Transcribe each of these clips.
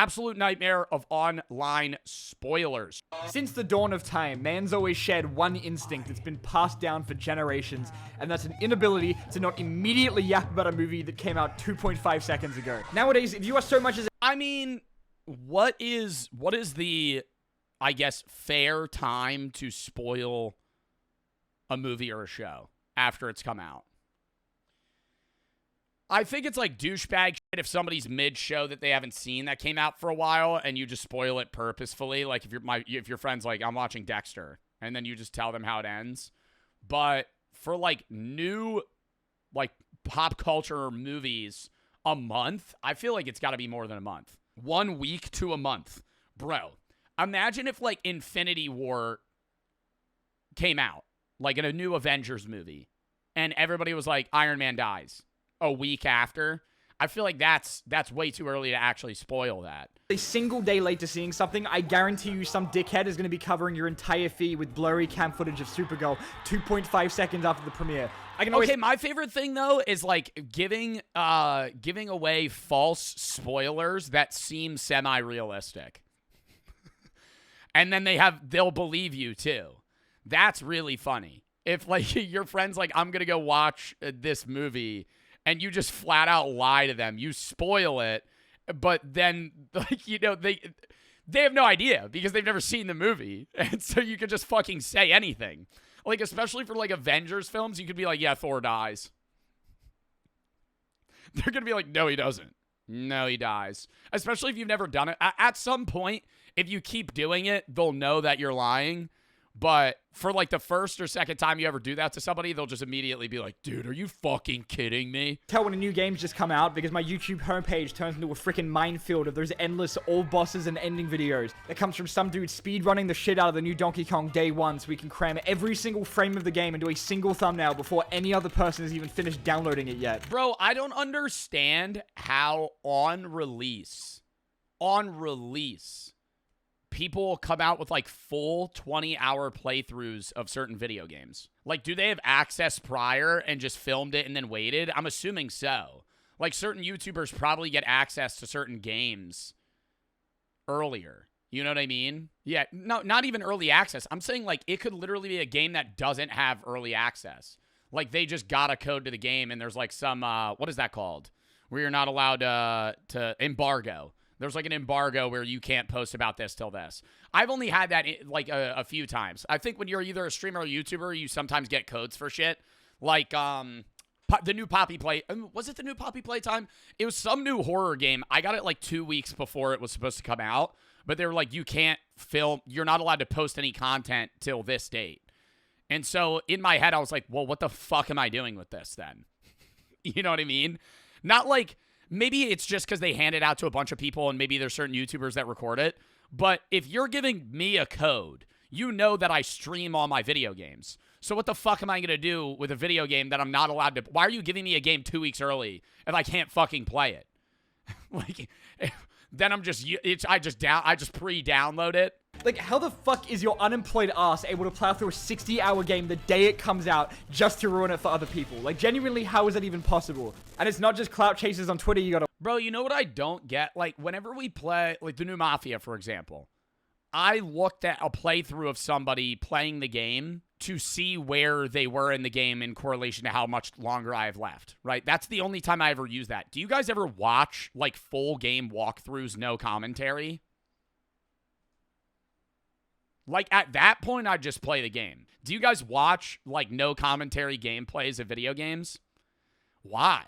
absolute nightmare of online spoilers. Since the dawn of time, man's always shared one instinct that's been passed down for generations, and that's an inability to not immediately yap about a movie that came out 2.5 seconds ago. Nowadays, if you are so much as I mean, what is the, I guess, fair time to spoil a movie or a show after it's come out? I think it's like douchebag shit if somebody's mid-show that they haven't seen that came out for a while and you just spoil it purposefully. Like if your friend's like, I'm watching Dexter, and then you just tell them how it ends. But for like new like pop culture movies, a month, I feel like it's got to be more than a month. 1 week to a month. Bro, imagine if like Infinity War came out, like in a new Avengers movie, and everybody was like, Iron Man dies a week after. I feel like that's way too early to actually spoil that. a single day late to seeing something, I guarantee you some dickhead is going to be covering your entire feed with blurry cam footage of Supergirl 2.5 seconds after the premiere. Okay, my favorite thing though is like giving away false spoilers that seem semi-realistic. And then they'll believe you too. That's really funny. If like your friend's like, I'm going to go watch this movie, and you just flat out lie to them, you spoil it, but then like, you know, they have no idea because they've never seen the movie. And so you could just fucking say anything. Like, especially for like Avengers films, you could be like, yeah, Thor dies. They're going to be like, no, he doesn't. No, he dies. Especially if you've never done it. At some point, if you keep doing it, they'll know that you're lying. But for like the first or second time you ever do that to somebody, they'll just immediately be like, dude, are you fucking kidding me? Tell when a new game's just come out because my YouTube homepage turns into a freaking minefield of those endless all bosses and ending videos. That comes from some dude speedrunning the shit out of the new Donkey Kong day one so we can cram every single frame of the game into a single thumbnail before any other person has even finished downloading it yet. Bro, I don't understand how on release, people will come out with like full 20-hour playthroughs of certain video games. Like, do they have access prior and just filmed it and then waited? I'm assuming so. Like, certain YouTubers probably get access to certain games earlier. You know what I mean? Yeah, no, not even early access. I'm saying, like, it could literally be a game that doesn't have early access. Like, they just got a code to the game and there's like some, what is that called? Where you're not allowed to embargo. There's like an embargo where you can't post about this till this. I've only had that like a few times. I think when you're either a streamer or a YouTuber, you sometimes get codes for shit. Like the new Poppy Play. Was it the new Poppy Playtime? It was some new horror game. I got it like 2 weeks before it was supposed to come out. But they were like, you can't film. You're not allowed to post any content till this date. And so in my head, I was like, well, what the fuck am I doing with this then? You know what I mean? Not like... Maybe it's just because they hand it out to a bunch of people and maybe there's certain YouTubers that record it. But if you're giving me a code, you know that I stream all my video games. So what the fuck am I going to do with a video game that I'm not allowed to... Why are you giving me a game 2 weeks early if I can't fucking play it? Like, then I'm just... I just pre-download it. Like, how the fuck is your unemployed ass able to plow through a 60-hour game the day it comes out just to ruin it for other people? Like, genuinely, how is that even possible? And it's not just clout chasers on Twitter you gotta... Bro, you know what I don't get? Like, whenever we play, like, the new Mafia, for example, I looked at a playthrough of somebody playing the game to see where they were in the game in correlation to how much longer I have left, right? That's the only time I ever use that. Do you guys ever watch, like, full game walkthroughs, no commentary? Like, at that point, I'd just play the game. Do you guys watch, like, no commentary gameplays of video games? Why?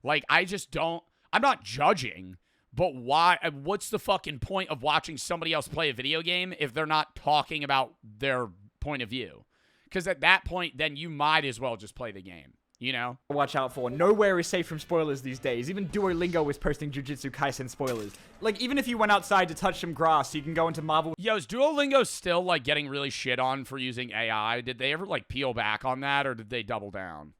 Like, I just don't... I'm not judging, but why? What's the fucking point of watching somebody else play a video game if they're not talking about their point of view? Because at that point, then you might as well just play the game. You know? Watch out for. Nowhere is safe from spoilers these days. Even Duolingo is posting Jujutsu Kaisen spoilers. Like, even if you went outside to touch some grass, you can go into Marvel... Yo, is Duolingo still, like, getting really shit on for using AI? Did they ever, like, peel back on that, or did they double down?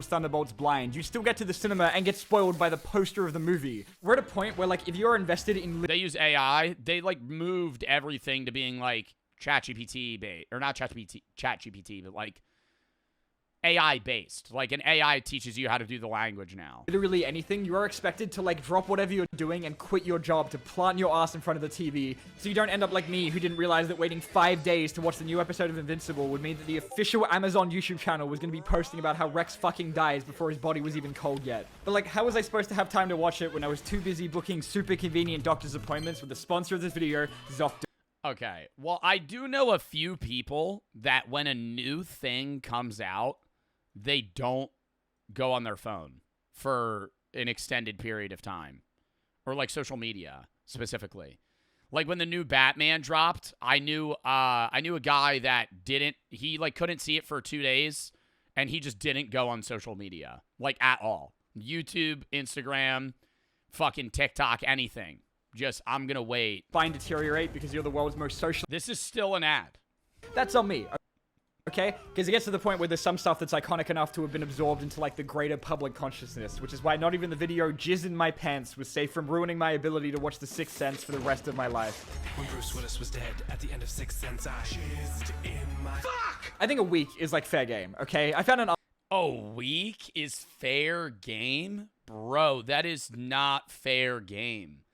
Thunderbolts blind. You still get to the cinema and get spoiled by the poster of the movie. We're at a point where, like, if you're invested in... They use AI. They, like, moved everything to being, like, ChatGPT bait. Or not ChatGPT, but, like... AI based. Like an AI teaches you how to do the language now. Literally anything, you are expected to like drop whatever you're doing and quit your job to plant your ass in front of the TV so you don't end up like me who didn't realize that waiting 5 days to watch the new episode of Invincible would mean that the official Amazon YouTube channel was going to be posting about how Rex fucking dies before his body was even cold yet. But like, how was I supposed to have time to watch it when I was too busy booking super convenient doctor's appointments with the sponsor of this video, Zocdoc? Okay, well, I do know a few people that when a new thing comes out, they don't go on their phone for an extended period of time, or like social media specifically. Like when the new Batman dropped, I knew a guy that he like couldn't see it for 2 days, and he just didn't go on social media like at all. YouTube, Instagram, fucking TikTok, anything. Just I'm gonna wait. Fine deteriorate because you're the world's most social. This is still an ad. That's on me. Okay? Because it gets to the point where there's some stuff that's iconic enough to have been absorbed into, like, the greater public consciousness, which is why not even the video Jizz in My Pants was safe from ruining my ability to watch The Sixth Sense for the rest of my life. When Bruce Willis was dead at the end of Sixth Sense, I jizzed in my... Fuck! I think a week is, like, fair game, okay? I found an... A week is fair game? Bro, that is not fair game.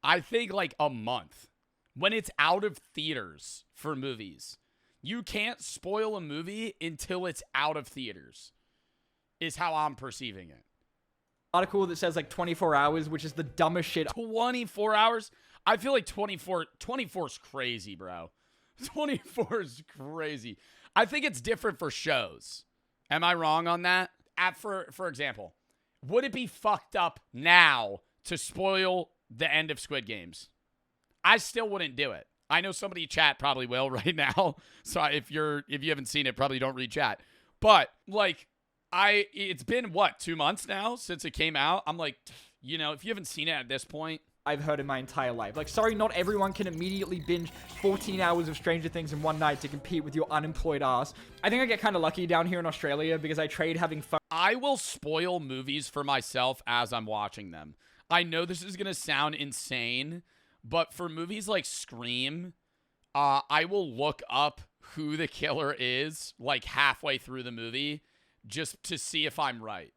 I think, like, a month. When it's out of theaters for movies... You can't spoil a movie until it's out of theaters, is how I'm perceiving it. Article that says like 24 hours, which is the dumbest shit. 24 hours? I feel like 24 is crazy, bro. 24 is crazy. I think it's different for shows. Am I wrong on that? For example, would it be fucked up now to spoil the end of Squid Games? I still wouldn't do it. I know somebody in chat probably will right now. So if you haven't seen it, probably don't read chat. But like it's been what, 2 months now since it came out. I'm like, you know, if you haven't seen it at this point, I've heard in my entire life. Like, sorry, not everyone can immediately binge 14 hours of Stranger Things in one night to compete with your unemployed ass. I think I get kind of lucky down here in Australia because I trade having fun. I will spoil movies for myself as I'm watching them. I know this is going to sound insane, but for movies like Scream, I will look up who the killer is like halfway through the movie just to see if I'm right.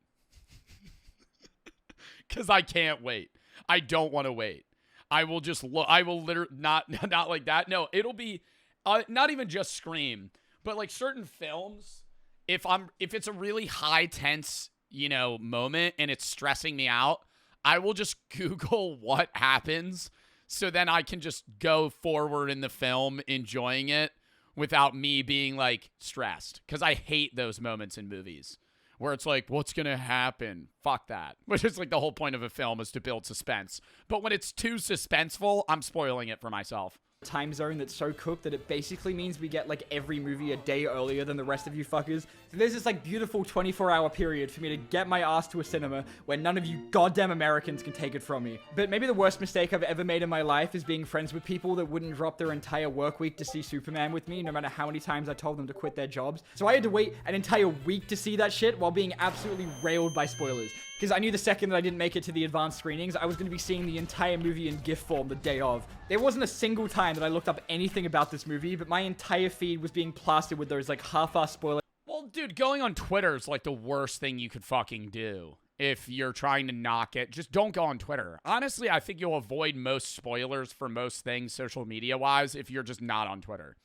Because I can't wait. I don't want to wait. I will just look. I will literally not like that. No, it'll be not even just Scream, but like certain films. If it's a really high tense, you know, moment and it's stressing me out, I will just Google what happens. So then I can just go forward in the film enjoying it without me being, like, stressed. Because I hate those moments in movies where it's like, what's going to happen? Fuck that. Which is, like, the whole point of a film is to build suspense. But when it's too suspenseful, I'm spoiling it for myself. Time zone that's so cooked that it basically means we get like every movie a day earlier than the rest of you fuckers. So there's this like beautiful 24-hour period for me to get my ass to a cinema where none of you goddamn Americans can take it from me. But maybe the worst mistake I've ever made in my life is being friends with people that wouldn't drop their entire work week to see Superman with me, no matter how many times I told them to quit their jobs. So I had to wait an entire week to see that shit while being absolutely railed by spoilers. Because I knew the second that I didn't make it to the advanced screenings, I was going to be seeing the entire movie in GIF form the day of. There wasn't a single time that I looked up anything about this movie, but my entire feed was being plastered with those like half-ass spoilers. Well, dude, going on Twitter is like the worst thing you could fucking do if you're trying to knock it. Just don't go on Twitter. Honestly, I think you'll avoid most spoilers for most things social media-wise if you're just not on Twitter.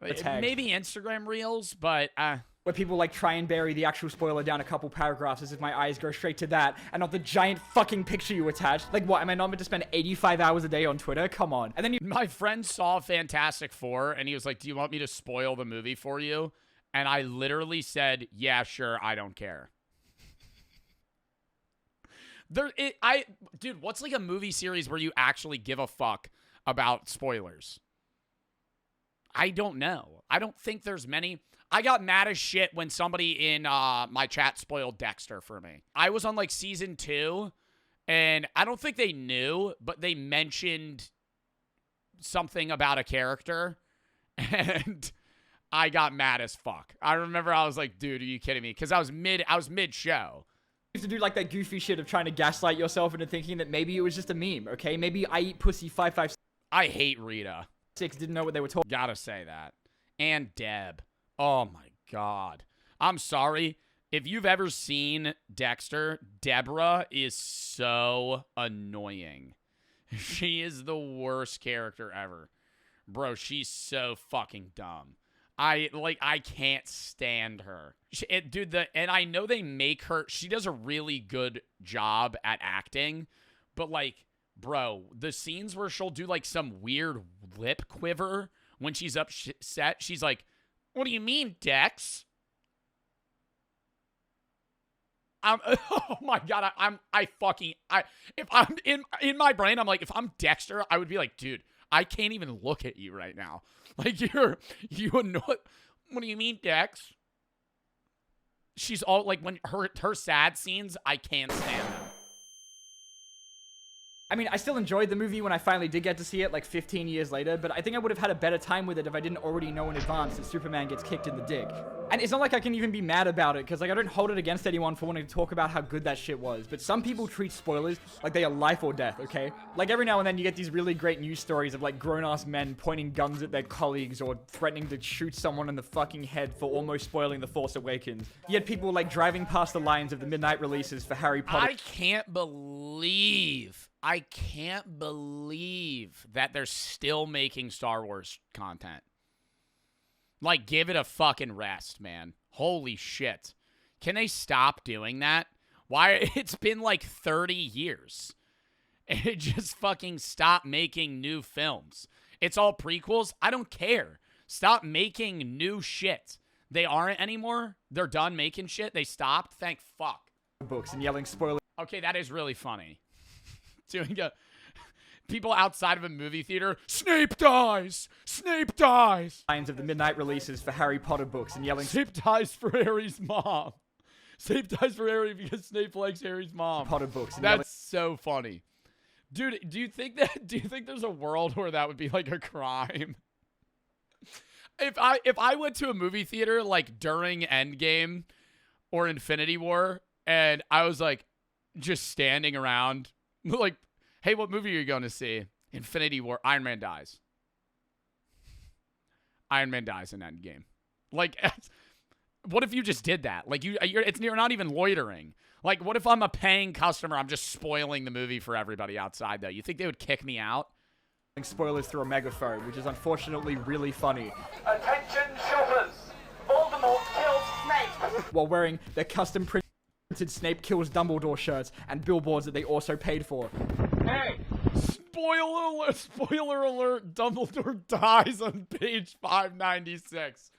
Maybe Instagram Reels, but... where people like try and bury the actual spoiler down a couple paragraphs as if my eyes go straight to that and not the giant fucking picture you attached. Like, what, am I not meant to spend 85 hours a day on Twitter? Come on. And then my friend saw Fantastic Four and he was like, do you want me to spoil the movie for you? And I literally said, yeah, sure, I don't care. Dude, what's like a movie series where you actually give a fuck about spoilers? I don't know. I don't think there's many. I got mad as shit when somebody in my chat spoiled Dexter for me. I was on like season 2, and I don't think they knew, but they mentioned something about a character, and I got mad as fuck. I remember I was like, dude, are you kidding me? Because I was mid-show. You have to do like that goofy shit of trying to gaslight yourself into thinking that maybe it was just a meme, okay? Maybe I eat pussy 556 I hate Rita. didn't know what they were talking. Gotta say that. And Deb. Oh my God. I'm sorry. If you've ever seen Dexter, Deborah is so annoying. She is the worst character ever. Bro, she's so fucking dumb. I can't stand her. And I know they make her, she does a really good job at acting, but like, bro, the scenes where she'll do like some weird lip quiver when she's upset, she's like, "What do you mean, Dex?" Oh my god, if I'm in my brain, I'm like, if I'm Dexter, I would be like, dude, I can't even look at you right now. Like you annoy. What do you mean, Dex? She's all like, when her sad scenes, I can't stand them. I mean, I still enjoyed the movie when I finally did get to see it, like 15 years later, but I think I would have had a better time with it if I didn't already know in advance that Superman gets kicked in the dick. And it's not like I can even be mad about it, because like I don't hold it against anyone for wanting to talk about how good that shit was, but some people treat spoilers like they are life or death, okay? Like every now and then you get these really great news stories of like grown-ass men pointing guns at their colleagues or threatening to shoot someone in the fucking head for almost spoiling The Force Awakens. Yet people like driving past the lines of the midnight releases for Harry Potter. I can't believe that they're still making Star Wars content. Like, give it a fucking rest, man. Holy shit. Can they stop doing that? Why? It's been like 30 years. It just fucking stop making new films. It's all prequels. I don't care. Stop making new shit. They aren't anymore. They're done making shit. They stopped. Thank fuck. Books and yelling spoilers. Okay, that is really funny. Doing people outside of a movie theater, Snape dies! Snape dies! Lines of the midnight releases for Harry Potter books and yelling Snape dies for Harry's mom. Snape dies for Harry because Snape likes Harry's mom. Potter books and That's so funny. Dude, do you think there's a world where that would be like a crime? If I went to a movie theater like during Endgame or Infinity War and I was like just standing around like, hey, what movie are you going to see? Infinity War. Iron Man dies. Iron Man dies in Endgame. Like, what if you just did that? Like, you're not even loitering. Like, what if I'm a paying customer? I'm just spoiling the movie for everybody outside, though. You think they would kick me out? Spoilers through a megaphone, which is unfortunately really funny. Attention shoppers! Voldemort killed Snape! While wearing their custom printed Snape kills Dumbledore shirts and billboards that they also paid for. Hey! Spoiler alert, Dumbledore dies on page 596.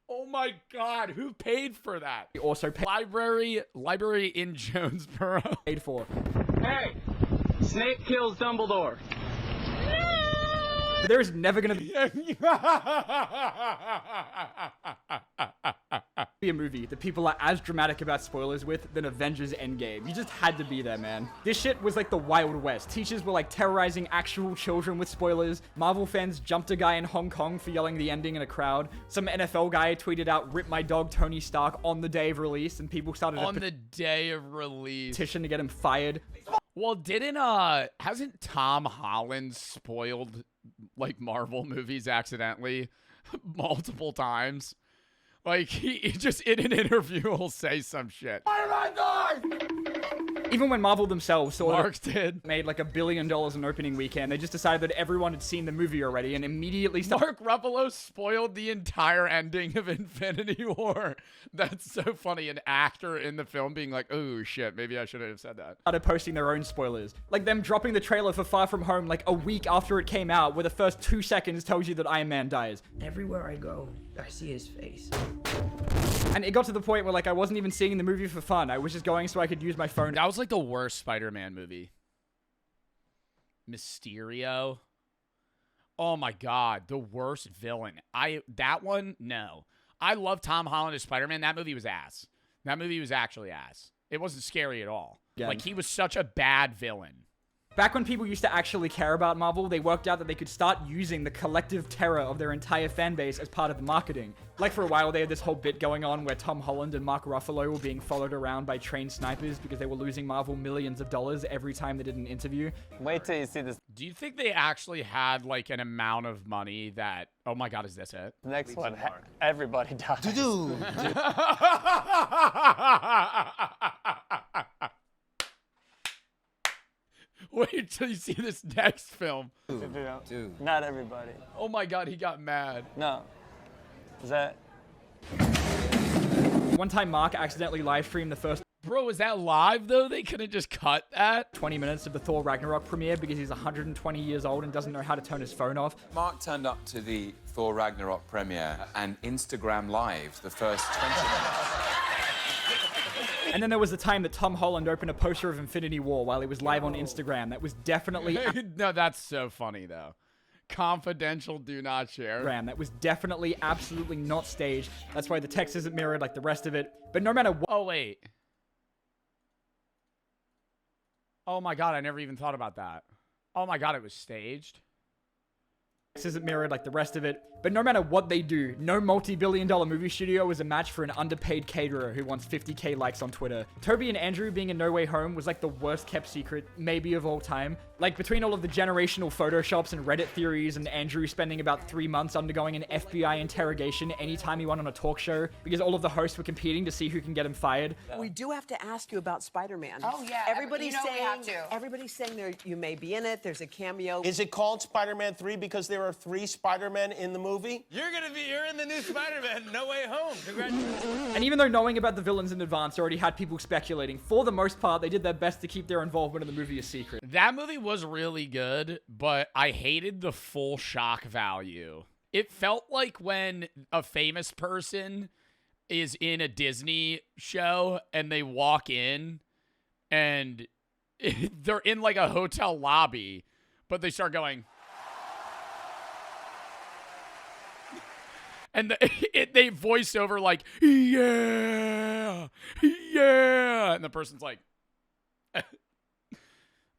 Oh my god, who paid for that? They also Library in Jonesboro. paid for. Hey! Snape kills Dumbledore. But there is never gonna be a movie that people are as dramatic about spoilers with than Avengers Endgame. You just had to be there, man. This shit was like the Wild West. Teachers were like terrorizing actual children with spoilers. Marvel fans jumped a guy in Hong Kong for yelling the ending in a crowd. Some NFL guy tweeted out, "Rip my dog Tony Stark" on the day of release, and people started On the day of release. petition to get him fired. Well, hasn't Tom Holland spoiled like Marvel movies accidentally multiple times? Like he just in an interview will say some shit. Even when Marvel themselves sort Mark of did. made like $1 billion in opening weekend, they just decided that everyone had seen the movie already and immediately Mark Ruffalo spoiled the entire ending of Infinity War. That's so funny. An actor in the film being like, "Oh shit, maybe I shouldn't have said that." started posting their own spoilers. Like them dropping the trailer for Far From Home like a week after it came out, where the first 2 seconds tells you that Iron Man dies. Everywhere I go, I see his face. And it got to the point where like I wasn't even seeing the movie for fun. I was just going so I could use my phone. That was like the worst Spider-Man movie. Mysterio. Oh my god, the worst villain. That one, no. I love Tom Holland as Spider-Man. That movie was ass. That movie was actually ass. It wasn't scary at all. Yeah. Like he was such a bad villain. Back when people used to actually care about Marvel, they worked out that they could start using the collective terror of their entire fan base as part of the marketing. Like for a while, they had this whole bit going on where Tom Holland and Mark Ruffalo were being followed around by trained snipers because they were losing Marvel millions of dollars every time they did an interview. Wait till you see this Do you think they actually had like an amount of money that? Oh my God, is this it? next one. Everybody dies. Wait till you see this next film. Dude. Not everybody. Oh my God, he got mad. No. Is that? One time, Mark accidentally live streamed the first Bro, is that live though? They couldn't just cut that? 20 minutes of the Thor Ragnarok premiere because he's 120 years old and doesn't know how to turn his phone off. Mark turned up to the Thor Ragnarok premiere and Instagram Live the first 20 minutes. And then there was the time that Tom Holland opened a poster of Infinity War while he was live on Instagram. That was definitely No, that's so funny though. Confidential, do not share. That was definitely absolutely not staged. That's why the text isn't mirrored like the rest of it. But no matter what, Oh wait. Oh my God, I never even thought about that. Oh my God, it was staged. this isn't mirrored like the rest of it. But no matter what they do, no multi-billion-dollar movie studio is a match for an underpaid caterer who wants 50k likes on Twitter. Toby and Andrew being in No Way Home was like the worst kept secret, maybe of all time. Like between all of the generational photoshops and Reddit theories and Andrew spending about 3 months undergoing an FBI interrogation anytime he went on a talk show because all of the hosts were competing to see who can get him fired. We do have to ask you about Spider-Man. Oh, yeah. Everybody's You know we saying have to. everybody's saying there you may be in it. There's a cameo. Is it called Spider-Man 3 because there are 3 Spider-Men in the movie? You're in the new Spider-Man, No Way Home. Congratulations. And even though knowing about the villains in advance already had people speculating, for the most part, they did their best to keep their involvement in the movie a secret. That movie was really good, but I hated the full shock value. It felt like when a famous person is in a Disney show and they walk in and they're in like a hotel lobby, but they start going... And they voice over like, yeah, yeah. And the person's like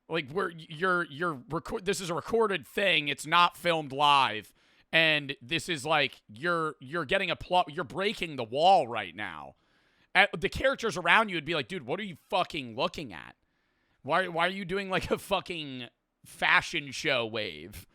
where this is a recorded thing. It's not filmed live. And this is like, you're getting you're breaking the wall right now. The characters around you would be like, dude, what are you fucking looking at? Why are you doing like a fucking fashion show wave?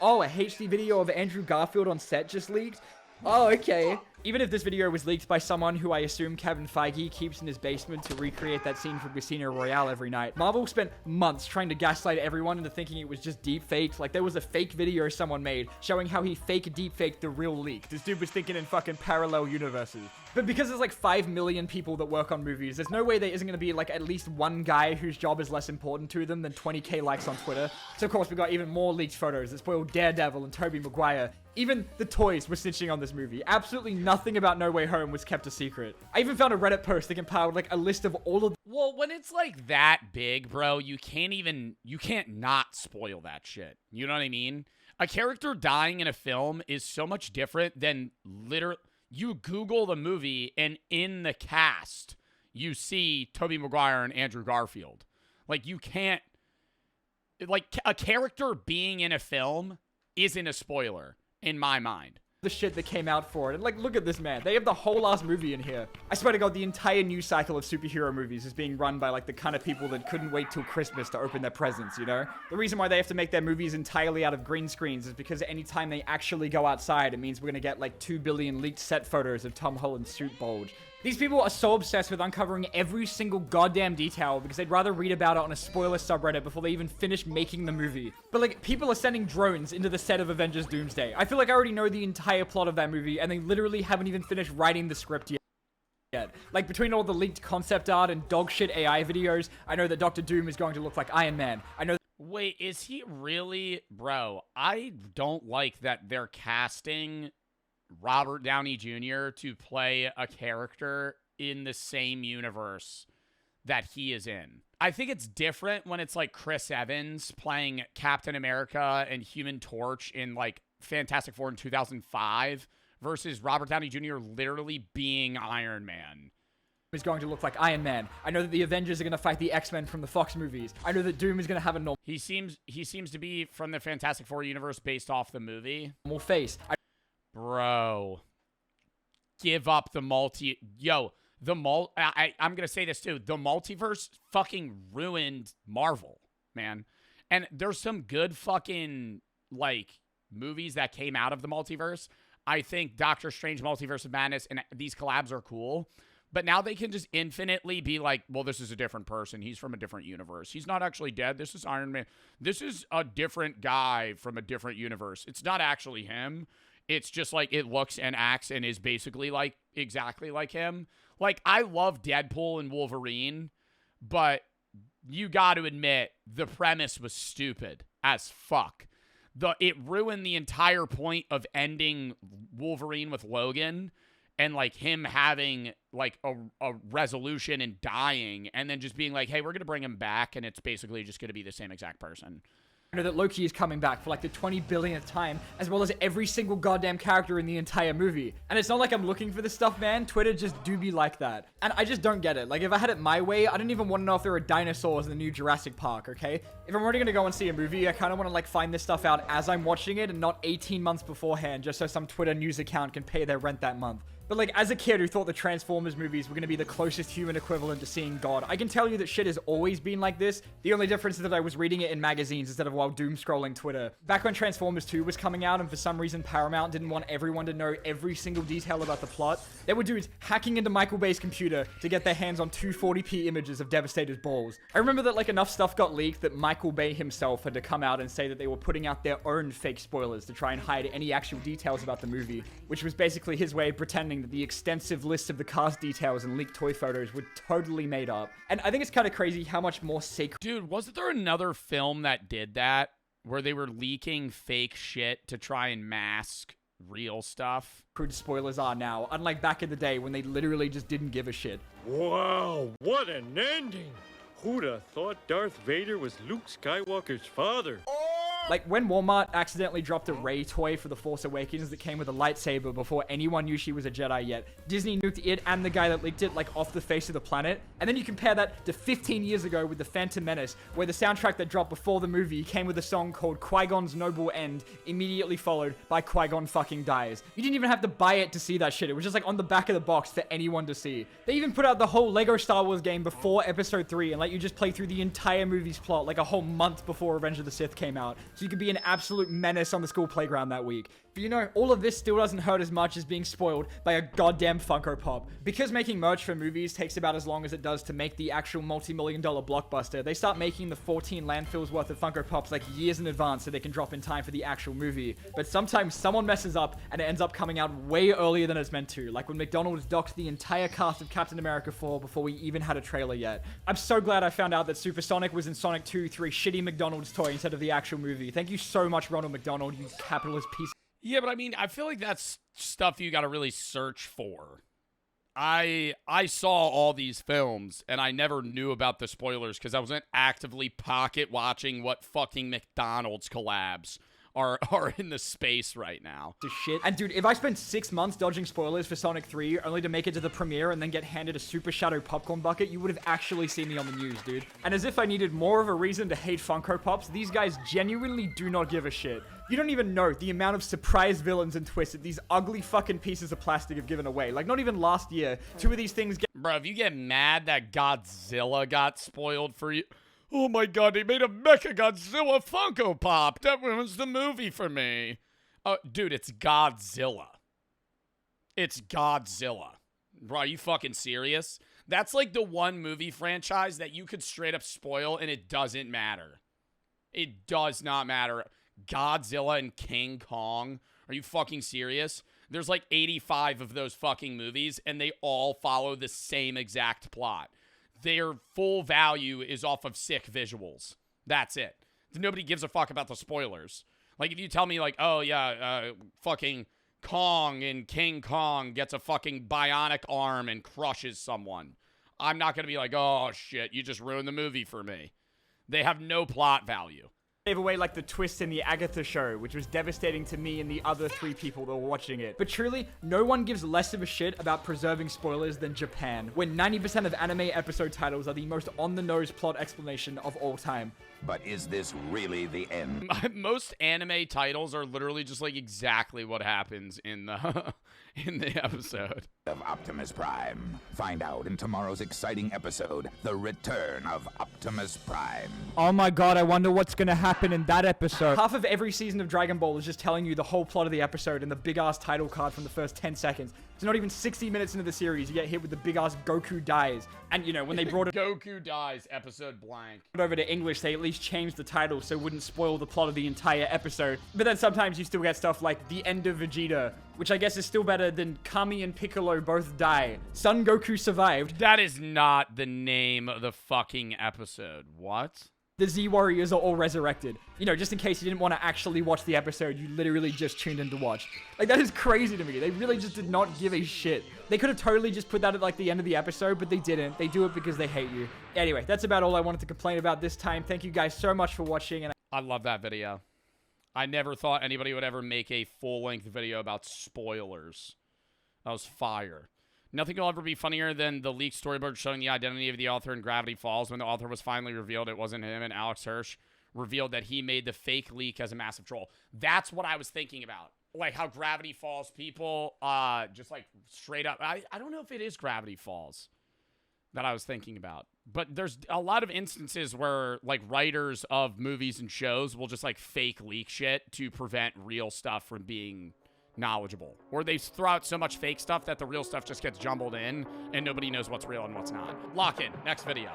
Oh, a HD video of Andrew Garfield on set just leaked? Oh, okay. Even if this video was leaked by someone who I assume Kevin Feige keeps in his basement to recreate that scene from Casino Royale every night, Marvel spent months trying to gaslight everyone into thinking it was just deep faked. Like, there was a fake video someone made showing how he fake deep faked the real leak. This dude was thinking in fucking parallel universes. But because there's like 5 million people that work on movies, there's no way there isn't going to be like at least one guy whose job is less important to them than 20k likes on Twitter. So of course we got even more leaked photos that spoiled Daredevil and Tobey Maguire. Even the toys were snitching on this movie. Absolutely nothing about No Way Home was kept a secret. I even found a Reddit post that compiled like a list of all of... Well, when it's like that big, bro, you can't not spoil that shit. You know what I mean? A character dying in a film is so much different than literally... You Google the movie, and in the cast, you see Tobey Maguire and Andrew Garfield. Like, you can't... Like, a character being in a film isn't a spoiler, in my mind. The shit that came out for it. And like, look at this, man. They have the whole last movie in here. I swear to God, the entire news cycle of superhero movies is being run by like the kind of people that couldn't wait till Christmas to open their presents, you know? The reason why they have to make their movies entirely out of green screens is because anytime they actually go outside, it means we're gonna get like 2 billion leaked set photos of Tom Holland's suit bulge. These people are so obsessed with uncovering every single goddamn detail because they'd rather read about it on a spoiler subreddit before they even finish making the movie. But like, people are sending drones into the set of Avengers Doomsday. I feel like I already know the entire plot of that movie and they literally haven't even finished writing the script yet. Like, between all the leaked concept art and dogshit AI videos, I know that Doctor Doom is going to look like Iron Man. I know... Wait, is he really... Bro, I don't like that they're casting Robert Downey Jr. to play a character in the same universe that he is in. I think it's different when it's like Chris Evans playing Captain America and Human Torch in like Fantastic Four in 2005 versus Robert Downey Jr. literally being Iron Man is going to look like Iron Man. I know that the Avengers are going to fight the X-Men from the Fox movies. I know that Doom is going to have a normal He seems to be from the Fantastic Four universe based off the movie. face. Bro, give up the I'm gonna say this too. The multiverse fucking ruined Marvel, man. And there's some good fucking like movies that came out of the multiverse. I think Doctor Strange Multiverse of Madness and these collabs are cool. But now they can just infinitely be like, well, this is a different person. He's from a different universe. He's not actually dead. This is Iron Man. This is a different guy from a different universe. It's not actually him. It's just like it looks and acts and is basically like exactly like him. Like, I love Deadpool and Wolverine, but you got to admit the premise was stupid as fuck. It ruined the entire point of ending Wolverine with Logan and like him having like a resolution and dying and then just being like, hey, we're going to bring him back. And it's basically just going to be the same exact person. I know that Loki is coming back for like the 20 billionth time, as well as every single goddamn character in the entire movie. And it's not like I'm looking for this stuff, man. Twitter just do be like that. And I just don't get it. Like, if I had it my way, I didn't even want to know if there were dinosaurs in the new Jurassic Park, okay? If I'm already going to go and see a movie, I kind of want to like find this stuff out as I'm watching it and not 18 months beforehand, just so some Twitter news account can pay their rent that month. But like, as a kid who thought the Transformers movies were going to be the closest human equivalent to seeing God, I can tell you that shit has always been like this. The only difference is that I was reading it in magazines instead of while doom scrolling Twitter. Back when Transformers 2 was coming out and for some reason Paramount didn't want everyone to know every single detail about the plot, there were dudes hacking into Michael Bay's computer to get their hands on 240p images of Devastator's balls. I remember that like enough stuff got leaked that Michael Bay himself had to come out and say that they were putting out their own fake spoilers to try and hide any actual details about the movie, which was basically his way of pretending that the extensive list of the cast details and leaked toy photos were totally made up. And I think it's kind of crazy how much more sacred... Dude, wasn't there another film that did that? Where they were leaking fake shit to try and mask real stuff? Spoilers are now, unlike back in the day when they literally just didn't give a shit. Wow, what an ending! Who'd have thought Darth Vader was Luke Skywalker's father? Like, when Walmart accidentally dropped a Rey toy for The Force Awakens that came with a lightsaber before anyone knew she was a Jedi yet, Disney nuked it and the guy that leaked it, like, off the face of the planet. And then you compare that to 15 years ago with The Phantom Menace, where the soundtrack that dropped before the movie came with a song called Qui-Gon's Noble End, immediately followed by Qui-Gon fucking dies. You didn't even have to buy it to see that shit. It was just, like, on the back of the box for anyone to see. They even put out the whole Lego Star Wars game before Episode 3 and let you just play through the entire movie's plot, like, a whole month before Revenge of the Sith came out. So you could be an absolute menace on the school playground that week. But you know, all of this still doesn't hurt as much as being spoiled by a goddamn Funko Pop. Because making merch for movies takes about as long as it does to make the actual multi-million-dollar blockbuster, they start making the 14 landfills worth of Funko Pops like years in advance so they can drop in time for the actual movie. But sometimes someone messes up and it ends up coming out way earlier than it's meant to, like when McDonald's docked the entire cast of Captain America 4 before we even had a trailer yet. I'm so glad I found out that Supersonic was in Sonic 2 through a shitty McDonald's toy instead of the actual movie. Thank you so much, Ronald McDonald, you capitalist piece. Yeah, but I mean, I feel like that's stuff you got to really search for. I saw all these films and I never knew about the spoilers because I wasn't actively pocket watching what fucking McDonald's collabs are in the space right now. To shit. And dude, if I spent 6 months dodging spoilers for Sonic 3 only to make it to the premiere and then get handed a Super Shadow popcorn bucket, you would have actually seen me on the news, dude. And as if I needed more of a reason to hate Funko Pops, these guys genuinely do not give a shit. You don't even know the amount of surprise villains and twists that these ugly fucking pieces of plastic have given away. Like, not even last year, 2 of these things get... Bro, if you get mad that Godzilla got spoiled for you... Oh my god, they made a Mechagodzilla Funko Pop. That ruins the movie for me. Dude, it's Godzilla. It's Godzilla. Bro, are you fucking serious? That's like the one movie franchise that you could straight up spoil and it doesn't matter. It does not matter. Godzilla and King Kong. Are you fucking serious? There's like 85 of those fucking movies and they all follow the same exact plot. Their full value is off of sick visuals. That's it. Nobody gives a fuck about the spoilers. Like, if you tell me, like, oh, yeah, fucking Kong and King Kong gets a fucking bionic arm and crushes someone, I'm not going to be like, oh, shit, you just ruined the movie for me. They have no plot value. Gave away like the twist in the Agatha show, which was devastating to me and the other 3 people that were watching it. But truly, no one gives less of a shit about preserving spoilers than Japan, when 90% of anime episode titles are the most on-the-nose plot explanation of all time. But is this really the end? Most anime titles are literally just like exactly what happens in the in the episode. Of Optimus Prime. Find out in tomorrow's exciting episode, The Return of Optimus Prime. Oh my god, I wonder what's gonna happen in that episode. Half of every season of Dragon Ball is just telling you the whole plot of the episode and the big-ass title card from the first 10 seconds. So not even 60 minutes into the series, you get hit with the big-ass Goku dies. And, you know, when they brought it Goku dies, episode blank. over to English, they at least changed the title so it wouldn't spoil the plot of the entire episode. But then sometimes you still get stuff like The End of Vegeta, which I guess is still better than Kami and Piccolo both die. Son Goku survived. That is not the name of the fucking episode. What? The Z Warriors are all resurrected. You know, just in case you didn't want to actually watch the episode, you literally just tuned in to watch. Like, that is crazy to me. They really just did not give a shit. They could have totally just put that at, like, the end of the episode, but they didn't. They do it because they hate you. Anyway, that's about all I wanted to complain about this time. Thank you guys so much for watching, and I love that video. I never thought anybody would ever make a full-length video about spoilers. That was fire. Nothing will ever be funnier than the leaked storyboard showing the identity of the author in Gravity Falls. When the author was finally revealed, it wasn't him, and Alex Hirsch revealed that he made the fake leak as a massive troll. That's what I was thinking about. Like how Gravity Falls people just like straight up. I don't know if it is Gravity Falls that I was thinking about. But there's a lot of instances where like writers of movies and shows will just like fake leak shit to prevent real stuff from being knowledgeable, or they throw out so much fake stuff that the real stuff just gets jumbled in and nobody knows what's real and what's not. Lock in. Next video.